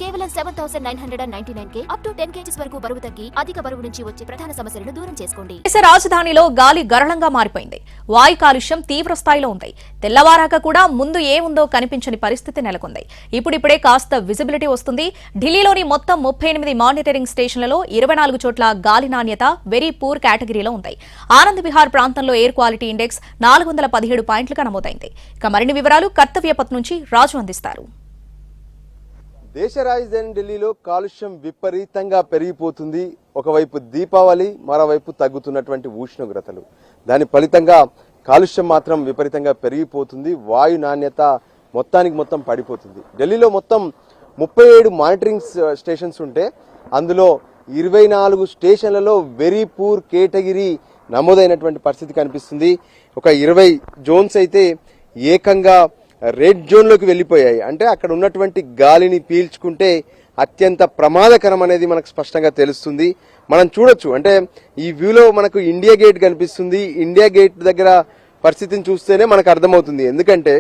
కేవలం 7,999 up to 10 kgs వరకు బరువు తగ్గి అధిక బరువు నుంచి వచ్చే ప్రధాన సమస్యలను దూరం చేసుకోండి. దేశ రాజధానిలో గాలి గరళంగా మారిపోయింది. వాయు కాలుష్యం తీవ్ర స్థాయిలో ఉంది. తెల్లవారాక కూడా ముందు ఏముందో కనిపించని పరిస్థితి నెలకొంది. ఇప్పుడిప్పుడే కాస్త విజిబిలిటీ వస్తుంది. ఢిల్లీలోని మొత్తం 38 మానిటరింగ్ స్టేషన్లలో 24 చోట్ల గాలి నాణ్యత వెరీ పూర్ కేటగిరీలో ఉంది. ఆనంద్ విహార్ ప్రాంతంలో ఎయిర్ క్వాలిటీ ఇండెక్స్ 417 పాయింట్లుగా నమోదైంది. ఇక మరిన్ని వివరాలు కర్తవ్యపథ్ నుంచి రాజు అందిస్తారు. దేశ రాజధాని ఢిల్లీలో కాలుష్యం విపరీతంగా పెరిగిపోతుంది. ఒకవైపు దీపావళి, మరోవైపు తగ్గుతున్నటువంటి ఉష్ణోగ్రతలు, దాని ఫలితంగా కాలుష్యం మాత్రం విపరీతంగా పెరిగిపోతుంది. వాయు నాణ్యత మొత్తానికి మొత్తం పడిపోతుంది. ఢిల్లీలో మొత్తం 37 మానిటరింగ్ స్టేషన్స్ ఉంటే అందులో 24 స్టేషన్లలో వెరీ పూర్ కేటగిరీ నమోదైనటువంటి పరిస్థితి కనిపిస్తుంది. ఒక 20 జోన్స్ అయితే ఏకంగా రెడ్ జోన్లోకి వెళ్ళిపోయాయి. అంటే అక్కడ ఉన్నటువంటి గాలిని పీల్చుకుంటే అత్యంత ప్రమాదకరం అనేది మనకు స్పష్టంగా తెలుస్తుంది. మనం చూడొచ్చు, అంటే ఈ వ్యూలో మనకు ఇండియా గేట్ కనిపిస్తుంది. ఇండియా గేట్ దగ్గర పరిస్థితిని చూస్తేనే మనకు అర్థమవుతుంది. ఎందుకంటే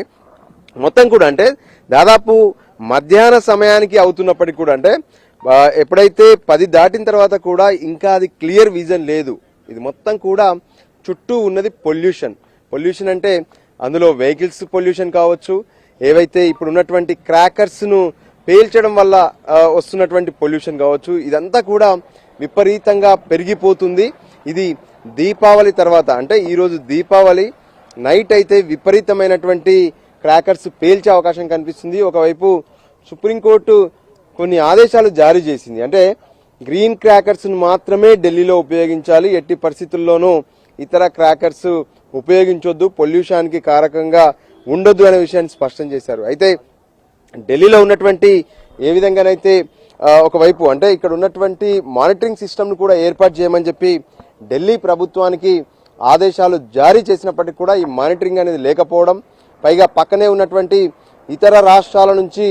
మొత్తం కూడా అంటే దాదాపు మధ్యాహ్న సమయానికి అవుతున్నప్పటికీ కూడా, అంటే ఎప్పుడైతే 10 దాటిన తర్వాత కూడా ఇంకా అది క్లియర్ విజన్ లేదు. ఇది మొత్తం కూడా చుట్టూ ఉన్నది పొల్యూషన్ అంటే అందులో వెహికల్స్ పొల్యూషన్ కావచ్చు, ఏవైతే ఇప్పుడు ఉన్నటువంటి క్రాకర్స్ ను పేల్చడం వల్ల వస్తున్నటువంటి పొల్యూషన్ కావచ్చు, ఇదంతా కూడా విపరీతంగా పెరిగిపోతుంది. ఇది దీపావళి తర్వాత, అంటే ఈరోజు దీపావళి నైట్ అయితే విపరీతమైనటువంటి క్రాకర్స్ పేల్చే అవకాశం కనిపిస్తుంది. ఒకవైపు సుప్రీంకోర్టు కొన్ని ఆదేశాలు జారీ చేసింది. అంటే గ్రీన్ క్రాకర్స్ మాత్రమే ఢిల్లీలో ఉపయోగించాలి, ఎట్టి పరిస్థితుల్లోనూ ఇతర క్రాకర్స్ ఉపయోగించొద్దు, పొల్యూషన్కి కారకంగా ఉండొద్దు అనే విషయాన్ని స్పష్టం చేశారు. అయితే ఢిల్లీలో ఉన్నటువంటి ఏ విధంగానైతే ఒకవైపు అంటే ఇక్కడ ఉన్నటువంటి మానిటరింగ్ సిస్టమ్ను కూడా ఏర్పాటు చేయమని చెప్పి ఢిల్లీ ప్రభుత్వానికి ఆదేశాలు జారీ చేసినప్పటికీ కూడా ఈ మానిటరింగ్ అనేది లేకపోవడం, పైగా పక్కనే ఉన్నటువంటి ఇతర రాష్ట్రాల నుంచి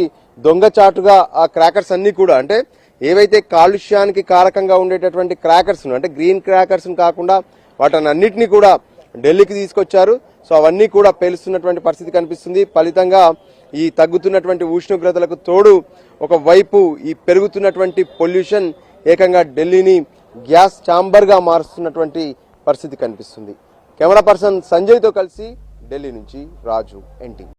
దొంగచాటుగా ఆ క్రాకర్స్ అన్ని కూడా, అంటే ఏవైతే కాలుష్యానికి కారకంగా ఉండేటటువంటి క్రాకర్స్ అంటే గ్రీన్ క్రాకర్స్ కాకుండా వాటిని అన్నిటినీ కూడా ఢిల్లీకి తీసుకొచ్చారు. సో అవన్నీ కూడా పేలుస్తున్నటువంటి పరిస్థితి కనిపిస్తుంది. ఫలితంగా ఈ తగ్గుతున్నటువంటి ఉష్ణోగ్రతలకు తోడు ఒకవైపు ఈ పెరుగుతున్నటువంటి పొల్యూషన్ ఏకంగా ఢిల్లీని గ్యాస్ ఛాంబర్ గా మారుస్తున్నటువంటి పరిస్థితి కనిపిస్తుంది. కెమెరా పర్సన్ సంజయ్తో కలిసి ఢిల్లీ నుంచి రాజు, ఎన్టీ.